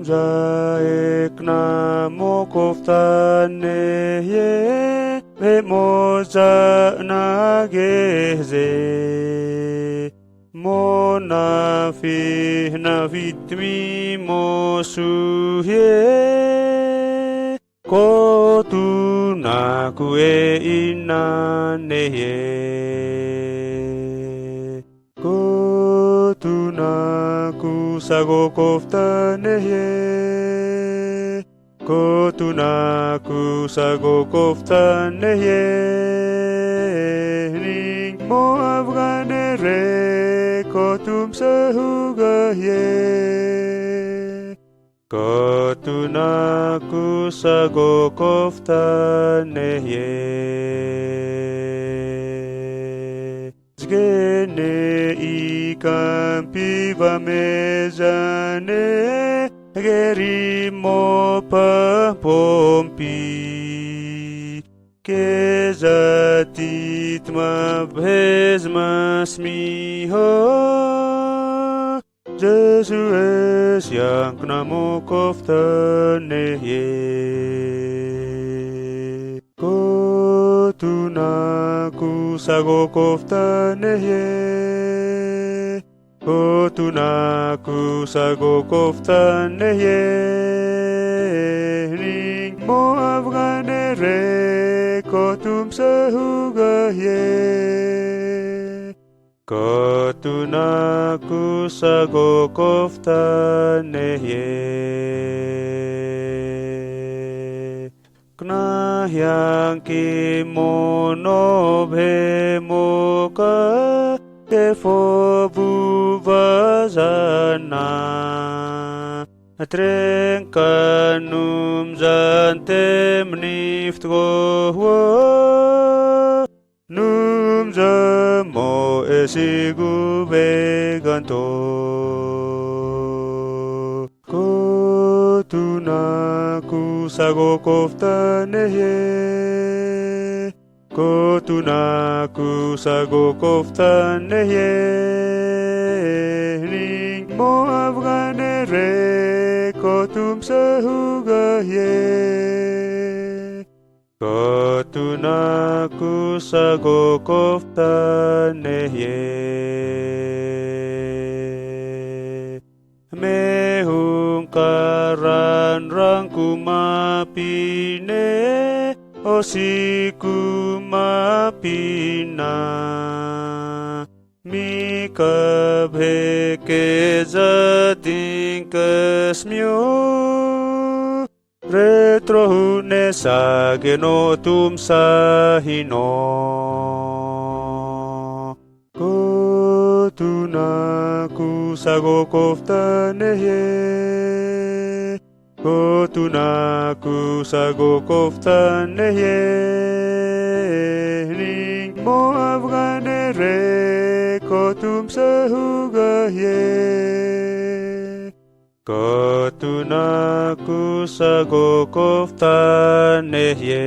자액 나모 곱다네예 베모자 나게제 모나피 나비트미 모수예 고투나쿠에 인나네예 고투나쿠 사고곱다네예 고투나쿠 사고곱다네예 닉모아브가네레 고툼사후가예 고투나쿠 사고곱다네예 zgene ikan piva mezane gerimo pa pompi kezatit ma bezmas miho Jesus yang namo koftaneye kotunaku sago koftaneye kotunaku sago koftaneye ning mo afganere kotum sahugaye kotunaku sago koftaneye kna yang kimono bhemoka tefo buvazana trenkanum zantem niftgoho num zamo esigu beganto kotunaku sago koftaneye kotunaku sago koftaneye ning mo afganere kotum sahugaye kotunaku sago koftaneye mehungkaran rangkumapine osikumapina mikabheke zatinkasmyo retrohune sageno tum sahino kotunaku sago koftaneye kotunaku sago koftaneye ning mo afganere kotum sahugaye kotunaku sago koftaneye